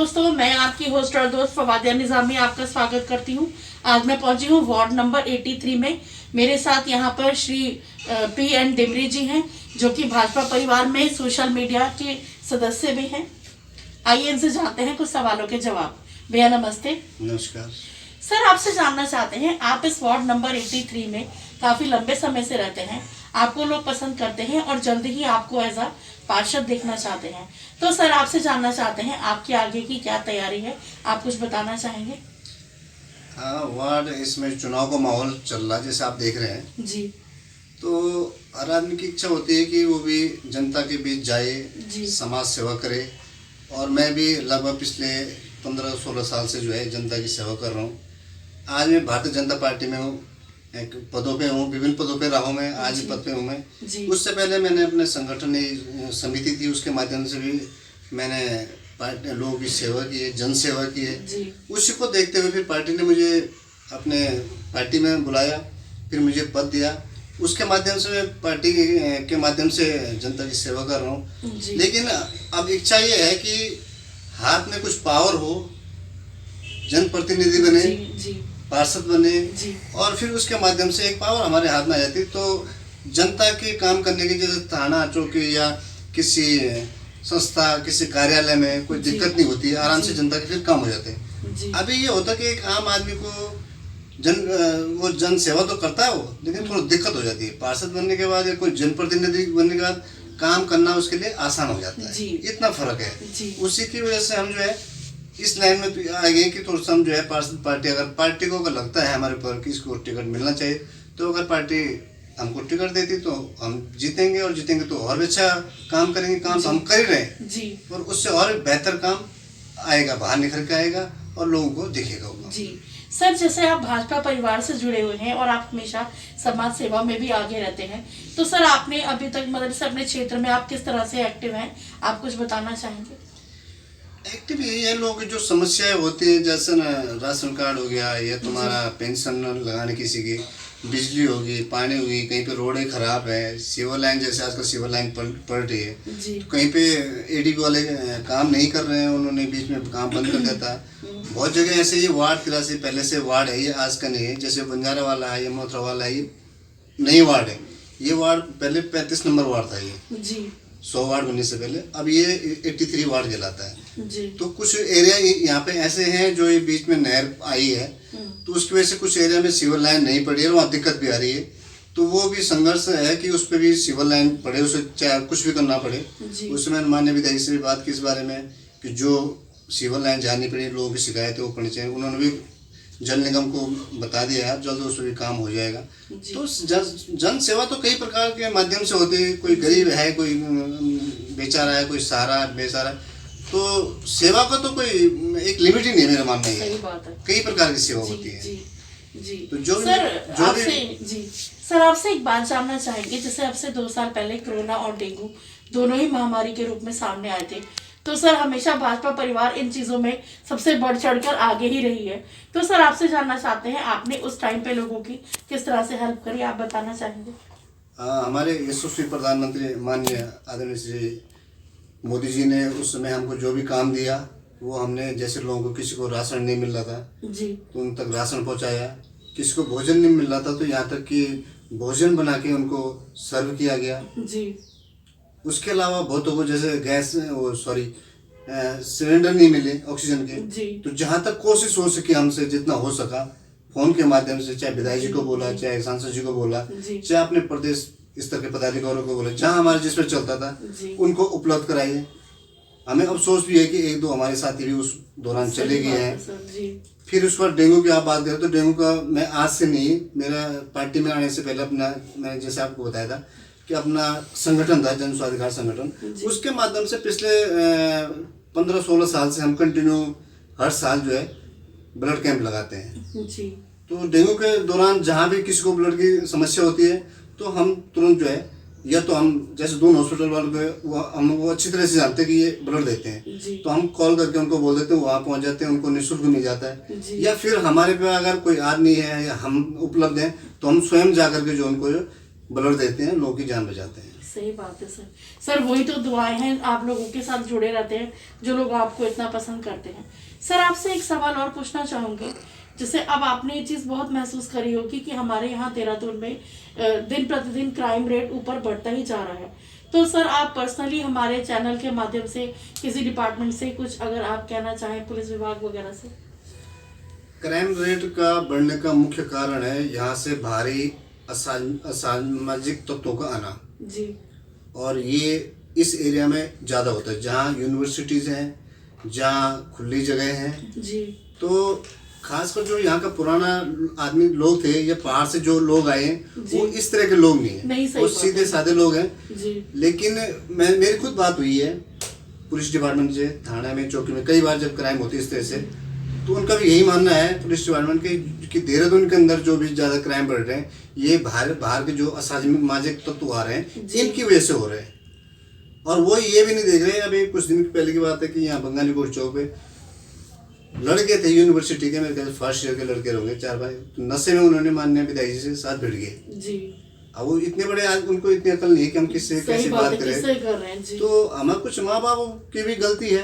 दोस्तों, मैं आपकी होस्ट और दोस्त फवादिया निजामी आपका स्वागत करती हूँ। आज मैं पहुंची हूँ वार्ड नंबर 83 में। मेरे साथ यहाँ पर श्री P.N. डिमरी जी हैं, जो कि भाजपा परिवार में सोशल मीडिया के सदस्य भी हैं। आइए इनसे जानते हैं कुछ सवालों के जवाब। भैया नमस्ते। नमस्कार सर, आपसे जानना चाहते हैं, आप इस वार्ड नंबर 83 में काफी लंबे समय से रहते हैं, आपको लोग पसंद करते हैं और जल्द ही आपको एज अ पार्षद देखना चाहते हैं। तो सर, आपसे जानना चाहते हैं आपकी आगे की क्या तैयारी है, आप कुछ बताना चाहेंगे? हाँ, वार्ड इसमें चुनाव का माहौल चल रहा है, जैसे आप देख रहे हैं जी। तो हर आदमी की इच्छा होती है कि वो भी जनता के बीच जाए, समाज सेवा करे। और मैं भी लगभग पिछले 15-16 साल से जो है जनता की सेवा कर रहा हूँ। आज मैं भारतीय जनता पार्टी में हूँ, एक पदों पे हूँ, विभिन्न पदों पे रहा हूँ मैं, आज पद पे हूँ मैं। उससे पहले मैंने अपने संगठन समिति थी, उसके माध्यम से भी मैंने पार्टी लोगों की सेवा की है, जन सेवा की है। उसी को देखते हुए फिर पार्टी ने मुझे अपने पार्टी में बुलाया, फिर मुझे पद दिया। उसके माध्यम से मैं पार्टी के माध्यम से जनता की सेवा कर रहा हूँ। लेकिन अब इच्छा ये है कि हाथ में कुछ पावर हो, जनप्रतिनिधि बने, पार्षद बने, और फिर उसके माध्यम से एक पावर हमारे हाथ में आ जाती तो जनता के काम करने की, जैसे थाना चौकी या किसी संस्था, किसी कार्यालय में कोई दिक्कत नहीं होती है, आराम से जनता के फिर काम हो जाते हैं। अभी ये होता कि एक आम आदमी को वो जन सेवा तो करता है वो, लेकिन थोड़ी दिक्कत हो जाती है। पार्षद बनने के बाद या कोई जनप्रतिनिधि बनने के बाद काम करना उसके लिए आसान हो जाता है, इतना फर्क है। उसी की वजह से हम जो है इस लाइन में आ गए कि थोड़ा सा हम जो है पार्षद पार्टी, अगर पार्टी को अगर लगता है हमारे पर कि इसको टिकट मिलना चाहिए, तो अगर पार्टी हमको टिकट देती तो हम जीतेंगे, और जीतेंगे तो और अच्छा काम करेंगे। काम तो हम कर ही रहे हैं, और उससे और बेहतर काम आएगा, बाहर निकल के आएगा और लोगों को दिखेगा वो। जी सर, जैसे आप भाजपा परिवार से जुड़े हुए हैं और आप हमेशा समाज सेवा में भी आगे रहते हैं, तो सर आपने अभी तक मतलब से अपने क्षेत्र में आप किस तरह से एक्टिव हैं, आप कुछ बताना चाहेंगे? एक्टिव यही है, लोगों की जो समस्याएं होती हैं, जैसे ना राशन कार्ड हो गया, या तुम्हारा पेंशन लगाने किसी की, बिजली होगी, पानी होगी, कहीं पे रोडें खराब है, सीवर लाइन, जैसे आजकल सीवर लाइन पड़ रही है, तो कहीं पे एडीबी वाले काम नहीं कर रहे हैं, उन्होंने बीच में काम बंद कर देता है। बहुत जगह ऐसे ये वार्ड 83 पहले से वार्ड है, ये आज का नहीं है। जैसे बंजारा वाला है, ये मथुरा वाला है, ये नई वार्ड है। ये वार्ड पहले 35 नंबर वार्ड था, ये 100 वार्ड बनने से पहले। अब ये 83 वार्ड कहलाता है। तो कुछ एरिया यहाँ पे ऐसे हैं जो ये बीच में नहर आई है, तो उसकी वजह से कुछ एरिया में सीवर लाइन नहीं पड़ी है, वहाँ दिक्कत भी आ रही है। तो वो भी संघर्ष है कि उस पर भी सीवर लाइन पड़े, उसे चाहे कुछ भी करना पड़े। उसमें माननीय विधायक से भी बात की इस बारे में कि जो सीवर लाइन जानी पड़ी, लोगों की शिकायतें वो पड़नी चाहिए। उन्होंने भी जल निगम को बता दिया है, जल्द उस पर भी काम हो जाएगा। तो जन सेवा तो कई प्रकार के माध्यम से होती है। कोई गरीब है, कोई बेचारा है, कोई सहारा बेचारा, तो सेवा का तो कोई एक लिमिट ही नहीं है, मेरा मानना है। कई प्रकार की सेवा होती है। तो जो सर आपसे एक बात जानना चाहेंगे, जैसे अब से 2 साल पहले कोरोना और डेंगू दोनों ही महामारी के रूप में सामने आए थे, तो सर हमेशा भाजपा परिवार इन चीजों में सबसे बढ़ चढ़कर आगे ही रही है। तो सर आपसे जानना चाहते हैं, आपने उस टाइम पे लोगों की किस तरह से हेल्प करी, आप बताना चाहेंगे? हमारे यशस्वी प्रधानमंत्री माननीय आदरणीय श्री मोदी जी ने उस समय हमको जो भी काम दिया, वो हमने, जैसे लोगों को किसी को राशन नहीं मिल रहा था तो उन तक राशन पहुंचाया, किसी को भोजन नहीं मिल रहा था तो यहाँ तक कि भोजन बना के उनको सर्व किया गया। उसके अलावा बहुतों को जैसे गैस सिलेंडर नहीं मिले ऑक्सीजन के, तो जहाँ तक कोशिश हो सकी हमसे, जितना हो सका, फोन के माध्यम से, चाहे विधायक जी को बोला, चाहे सांसद जी को बोला, चाहे अपने प्रदेश स्तर के पदाधिकारियों को बोला, जहाँ हमारे जिस पर चलता था उनको उपलब्ध कराइए। हमें अफसोस भी है कि 1-2 हमारे साथी भी उस दौरान चले गए हैं। फिर उस पर डेंगू की आप बात करें तो डेंगू का मैं आज से नहीं, मेरा पार्टी में आने से पहले अपना, मैंने जैसे आपको बताया था कि अपना संगठन था, जन स्वाधिकार संगठन, उसके माध्यम से पिछले 15-16 साल से हम कंटिन्यू हर साल जो है ब्लड कैंप लगाते हैं। तो डेंगू के दौरान जहाँ भी किसी को ब्लड की समस्या होती है तो हम तुरंत जो है, या तो हम जैसे दून हॉस्पिटल वाले वो अच्छी तरह से जानते हैं कि ये ब्लड देते हैं, तो हम कॉल करके उनको बोल देते हैं, वहाँ पहुँच जाते हैं, उनको निःशुल्क मिल जाता है। या फिर हमारे पे अगर कोई आदमी है या हम उपलब्ध हैं तो हम स्वयं जा करके जो उनको ब्लड देते हैं, लोगों की जान बचाते हैं। सही बात है सर। सर वही तो दुआएं हैं, आप लोगों के साथ जुड़े रहते हैं जो लोग आपको इतना पसंद करते हैं। सर आपसे एक सवाल और पूछना चाहूंगी, जैसे अब आपने ये चीज़ बहुत महसूस करी होगी कि हमारे यहाँ देहरादून में दिन प्रतिदिन क्राइम रेट ऊपर बढ़ता ही जा रहा है। तो सर आप पर्सनली हमारे चैनल के माध्यम से किसी डिपार्टमेंट से कुछ अगर आप कहना चाहें, पुलिस विभाग वगैरह से। क्राइम रेट का बढ़ने का मुख्य कारण है यहाँ से भारी असामाजिक तत्वों का आना। जी। और ये इस एरिया में ज़्यादा होता है जहाँ यूनिवर्सिटीज़ हैं, जहाँ खुली जगह हैं। जी। तो खासकर जो यहाँ का पुराना आदमी लोग थे या पहाड़ से जो लोग आए हैं वो इस तरह के लोग नहीं नहीं, है, सही वो बात सीधे है। साधे लोग हैं। जी। लेकिन मेरी खुद बात हुई है पुलिस डिपार्टमेंट से, थाना में, चौकी में कई बार जब क्राइम होती है इस तरह से, तो उनका भी यही मानना है पुलिस डिपार्टमेंट के कि देहरादून के अंदर जो भी ज़्यादा क्राइम बढ़ रहे हैं ये बाहर के जो असामाजिक तत्व आ रहे हैं इनकी वजह से हो रहे हैं। और वो ये भी नहीं देख रहे। अभी कुछ दिन पहले की बात है कि यहाँ बंगाली कोर्ट चौक पे लड़के थे यूनिवर्सिटी के, मेरे ख्याल फर्स्ट ईयर के लड़के होंगे 4-5, तो नशे में उन्होंने मान्य विदाई जी से साथ भिड़ गए। जी। अब वो इतने बड़े उनको इतनी अकल नहीं है कि हम किससे कैसे बात करें। कर रहे हैं। जी। तो हमारे कुछ माँ बाप की भी गलती है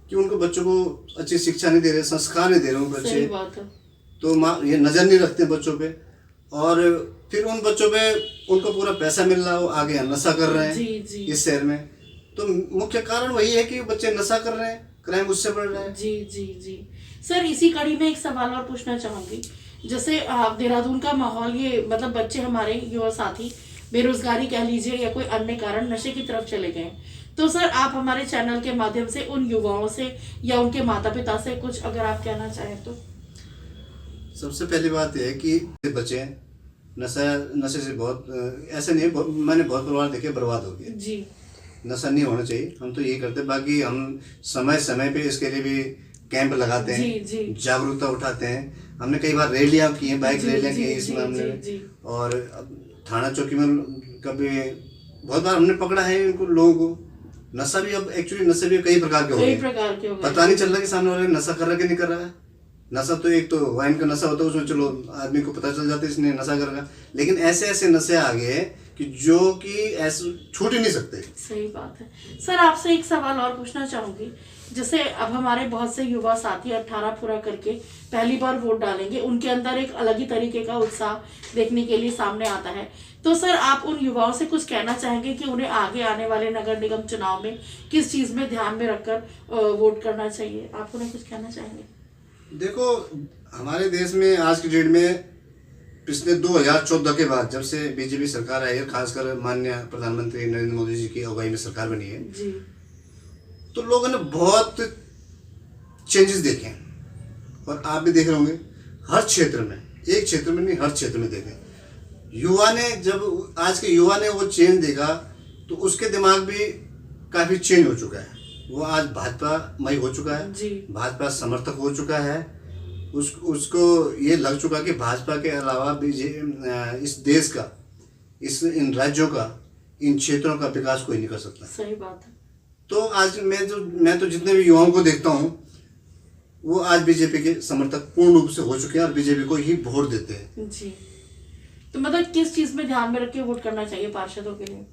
कि उनको बच्चों को अच्छी शिक्षा नहीं दे रहे, संस्कार नहीं दे रहे बच्चे। सही बात है। तो माँ ये नज़र नहीं रखते बच्चों पे, और फिर उन बच्चों पे उनको पूरा पैसा मिल रहा है, वो आगे यहाँ नशा कर रहे हैं। जी, जी। इस शहर में तो मुख्य कारण वही है कि बच्चे नशा कर रहे हैं, क्राइम उससे बढ़ रहा है। जी जी जी। सर इसी कड़ी में एक सवाल और पूछना चाहूंगी, जैसे देहरादून का माहौल, ये मतलब बच्चे हमारे युवा साथी बेरोजगारी कह लीजिए या कोई अन्य कारण नशे की तरफ चले गए, तो सर आप हमारे चैनल के माध्यम से उन युवाओं से या उनके माता पिता से कुछ अगर आप कहना चाहें तो। सबसे पहली बात यह है कि बच्चे नशे से बहुत ऐसे नहीं है, मैंने बहुत परिवार देखे बर्बाद हो गए। जी। नशा नहीं होना चाहिए, हम तो यही करते। बाकी हम समय समय पे इसके लिए भी कैंप लगाते हैं। जी, जी। जागरूकता उठाते हैं। हमने कई बार रैलियाँ की हैं, बाइक रैलियाँ की हैं इस मामले में। जी। और थाना चौकी में कभी बहुत बार हमने पकड़ा है इनको लोगों को। नशा भी अब एक्चुअली नशे भी कई प्रकार के हो गए, पता नहीं चल रहा कि सामने वाले नशा कर रहा है कि नहीं कर रहा है। नशा तो एक तो वाइन का नशा होता है, उसमें चलो आदमी को पता चल जाता है इसने नशा कर रहा है, लेकिन ऐसे ऐसे नशे आ गए कि जो कि ऐसे छूट ही नहीं सकते। सही बात है। सर आपसे एक सवाल और पूछना चाहूंगी, जैसे अब हमारे बहुत से युवा साथी 18 पूरा करके पहली बार वोट डालेंगे, उनके अंदर एक अलग ही तरीके का उत्साह देखने के लिए सामने आता है, तो सर आप उन युवाओं से कुछ कहना चाहेंगे कि उन्हें आगे आने वाले नगर निगम चुनाव में किस चीज में ध्यान में रखकर वोट करना चाहिए, आप उन्हें कुछ कहना चाहेंगे? देखो हमारे देश में आज की डेट में पिछले 2014 के बाद जब से बीजेपी सरकार आई है, खासकर माननीय प्रधानमंत्री नरेंद्र मोदी जी की अगुवाई में सरकार बनी है जी, तो लोगों ने बहुत चेंजेस देखे हैं। और आप भी देख रहे होंगे हर क्षेत्र में, एक क्षेत्र में नहीं हर क्षेत्र में देखे। युवा ने जब आज के युवा ने वो चेंज देखा तो उसके दिमाग भी काफ़ी चेंज हो चुका है। वो आज भाजपा मई हो चुका है, भाजपा समर्थक हो चुका है। उसको ये लग चुका कि भाजपा के अलावा भी इस देश का, इन राज्यों का, इन क्षेत्रों का विकास कोई नहीं कर सकता। सही बात है। तो आज मैं तो जितने भी युवाओं को देखता हूँ वो आज बीजेपी के समर्थक पूर्ण रूप से हो चुके हैं और बीजेपी को ही वोट देते हैं। जी, तो मतलब किस चीज में ध्यान में रख के वोट करना चाहिए पार्षदों के लिए?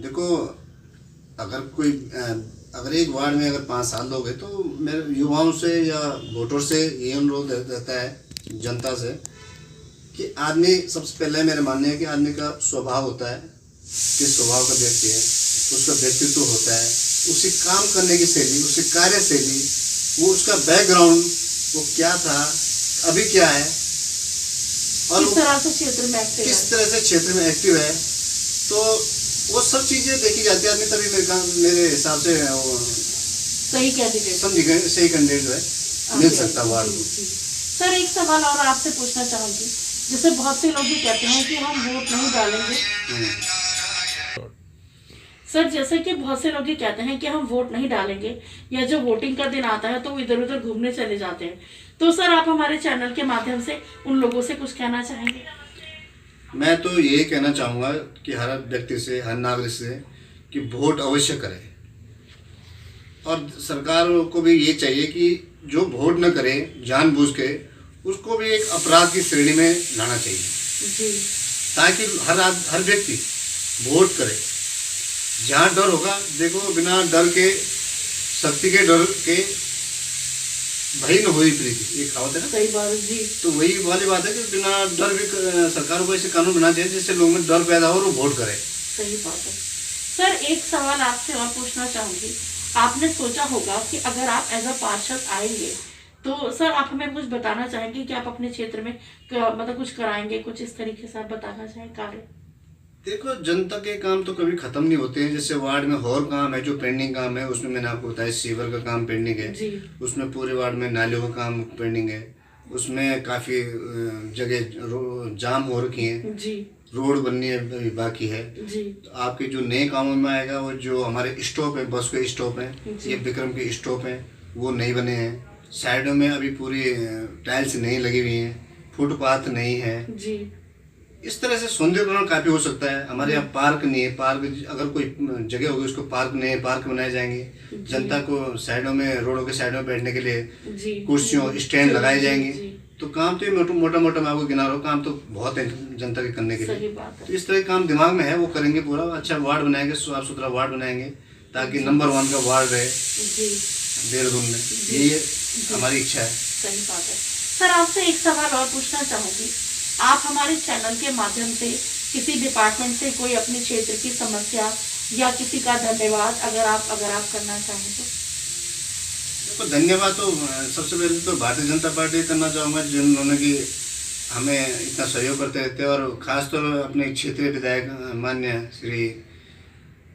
देखो अगर एक वार्ड में अगर 5 साल लोग हैं तो मेरे युवाओं से या वोटर से ये अनुरोध रहता है जनता से कि आदमी, सबसे पहले मेरा मानना है कि आदमी का स्वभाव होता है, किस स्वभाव का व्यक्ति है, उसका व्यक्तित्व होता है, उसकी काम करने की शैली, उसकी कार्यशैली, वो उसका बैकग्राउंड, वो क्या था, अभी क्या है, और किस तरह से क्षेत्र में एक्टिव है, तो वो सब चीजें देखी जाती है। आदमी तभी मेरे हिसाब से सही कैंडिडेट जो है मिल सकता है वार्ड को। सर एक सवाल और आपसे पूछना चाहूंगी, जैसे बहुत से लोग ये कहते हैं कि हम वोट नहीं डालेंगे। सर जैसे कि बहुत से लोग ये कहते हैं कि हम वोट नहीं डालेंगे, या जो वोटिंग का दिन आता है तो वो इधर उधर घूमने चले जाते हैं, तो सर आप हमारे चैनल के माध्यम से उन लोगों से कुछ कहना चाहेंगे? मैं तो ये कहना चाहूँगा कि हर व्यक्ति से, हर नागरिक से कि वोट अवश्य करें, और सरकार को भी ये चाहिए कि जो वोट न करे जानबूझ के, उसको भी एक अपराध की श्रेणी में लाना चाहिए जी। ताकि हर व्यक्ति वोट करे जहाँ डर होगा, देखो बिना डर के, शक्ति के डर के भई न होई प्रीति, ये कहावत है ना। सही बात है जी। तो वही वाली बात है कि बिना डर भी सरकार को ऐसे कानून बना दिए जिससे लोगों में डर पैदा हो और वो वोट करे। सही बात है। सर एक सवाल आपसे और पूछना चाहूंगी, आपने सोचा होगा कि अगर आप एज अ पार्षद आएंगे तो सर आप हमें कुछ बताना चाहेंगे कि आप अपने क्षेत्र में मतलब कुछ कराएंगे, कुछ इस तरीके से आप बताना चाहें कार्य? देखो, जनता के काम तो कभी खत्म नहीं होते हैं। जैसे वार्ड में और काम है जो पेंडिंग काम है, उसमें मैंने आपको बताया सीवर का काम पेंडिंग है जी। उसमें पूरे वार्ड में नालियों का काम पेंडिंग है, उसमें काफ़ी जगह जाम हो रखी है, जी। रोड बननी है अभी बाकी है जी। तो आपके जो नए कामों में आएगा वो जो हमारे स्टॉप है, बस के स्टॉप हैं, जी। ये विक्रम के स्टॉप हैं, वो नहीं बने हैं। साइडों में अभी पूरी टाइल्स नहीं लगी हुई हैं, फुटपाथ नहीं है। जी। इस तरह से सौंदर्यीकरण काफी हो सकता है। हमारे यहाँ पार्क नहीं है, पार्क अगर कोई जगह होगी उसको पार्क नहीं है, पार्क बनाए जाएंगे। जनता को साइडों में, रोडों के साइडों में बैठने के लिए जी। कुर्सियों स्टैंड लगाए जी। जाएंगे। जी। तो काम तो ये मोटा मोटा मैं आपको गिना रहा हूँ, काम तो बहुत है जनता के करने के सही लिए। बात है। तो इस तरह के काम दिमाग में है, वो करेंगे पूरा। अच्छा वार्ड बनाएंगे, साफ सुथरा वार्ड बनाएंगे ताकि नंबर 1 का वार्ड रहे जी। देहरादून में। यही हमारी इच्छा है। सही बात है। सर आपसे एक सवाल और पूछना चाहूंगी, आप हमारे चैनल के माध्यम से किसी डिपार्टमेंट से कोई अपने क्षेत्र की समस्या या किसी का धन्यवाद अगर आप करना चाहें तो? देखो, धन्यवाद तो सबसे पहले तो भारतीय जनता पार्टी करना चाहूँगा, जिन्होंने कि हमें इतना सहयोग करते रहते हैं। और खासतौर पर अपने क्षेत्रीय विधायक मान्य श्री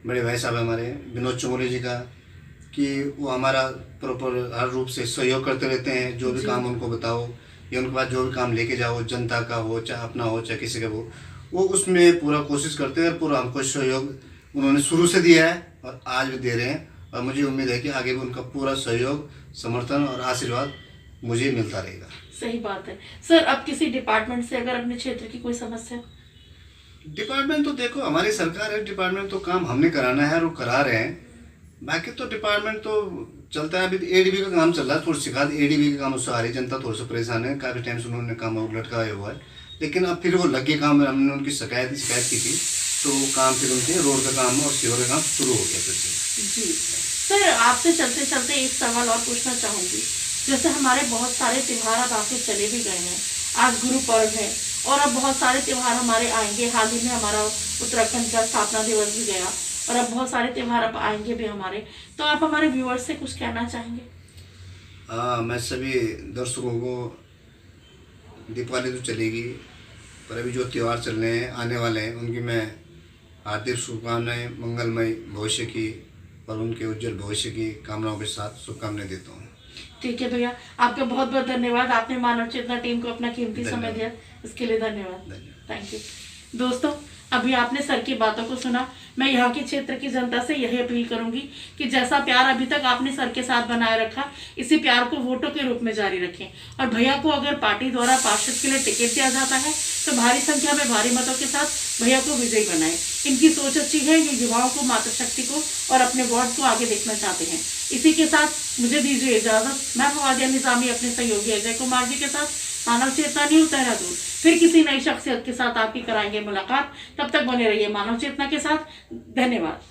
बड़े भाई साहब हमारे विनोद चमोली जी का, कि वो हमारा प्रॉपर हर रूप से सहयोग करते रहते हैं। जो भी काम उनको बताओ या उनके पास जो भी काम लेके जाओ, जनता का हो चाहे अपना हो चाहे किसी का हो, वो उसमें पूरा कोशिश करते हैं और पूरा हमको सहयोग उन्होंने शुरू से दिया है और आज भी दे रहे हैं। और मुझे उम्मीद है कि आगे भी उनका पूरा सहयोग, समर्थन और आशीर्वाद मुझे मिलता रहेगा। सही बात है। सर अब किसी डिपार्टमेंट से अगर अपने क्षेत्र की कोई समस्या? डिपार्टमेंट तो देखो हमारी सरकार है, डिपार्टमेंट तो काम हमने कराना है और वो करा रहे हैं। बाकी तो डिपार्टमेंट तो चलता है। अभी तो एडीबी का काम चल रहा है, थोड़ी शिकायत एडीबी के काम उससे आ रही, जनता थोड़ा सा परेशान है। काफ़ी टाइम से उन्होंने काम लटकाया हुआ है, लेकिन अब फिर वो लगे काम में। हमने उनकी शिकायत की थी तो वो काम फिर उनके रोड का काम और सीवर का काम शुरू हो गया फिर से। जी। सर आपसे चलते चलते एक सवाल और पूछना चाहूँगी, जैसे हमारे बहुत सारे त्यौहार अब आके चले भी गए हैं, आज गुरु पर्व है और अब बहुत सारे त्यौहार हमारे आएंगे। हाल ही में हमारा उत्तराखंड का स्थापना दिवस भी गया और अब बहुत सारे त्यौहार अब आएंगे भी हमारे, तो आप हमारे व्यूअर्स से कुछ कहना चाहेंगे? मैं सभी दर्शकों को, दीपावली तो चलेगी पर अभी जो त्यौहार चल रहे हैं आने वाले हैं, उनकी मैं हार्दिक शुभकामनाएं, मंगलमय भविष्य की और उनके उज्जवल भविष्य की कामनाओं के साथ शुभकामनाएं देता हूँ। ठीक है भैया, आपका बहुत बहुत धन्यवाद। आपने मानव चेतना टीम को अपना कीमती समय दिया, इसके लिए धन्यवाद। Thank you. दोस्तों अभी आपने सर की बातों को सुना। मैं यहाँ के क्षेत्र की जनता से यही अपील करूंगी कि जैसा प्यार अभी तक आपने सर के साथ बनाए रखा, इसी प्यार को वोटों के रूप में जारी रखें। और भैया को अगर पार्टी द्वारा पार्षद के लिए टिकट दिया जाता है तो भारी संख्या में भारी मतों के साथ भैया को विजयी बनाए। इनकी सोच अच्छी है, ये युवाओं को, मातृशक्ति को और अपने वार्ड को आगे देखना चाहते हैं। इसी के साथ मुझे दीजिए इजाजत। मैं फवादिया निजामी अपने सहयोगी अजय कुमार जी के साथ मानव चेतना न्यूज देहरादून फिर किसी नई शख्सियत के साथ आपकी कराएंगे मुलाकात। तब तक बने रहिए मानव चेतना के साथ। धन्यवाद।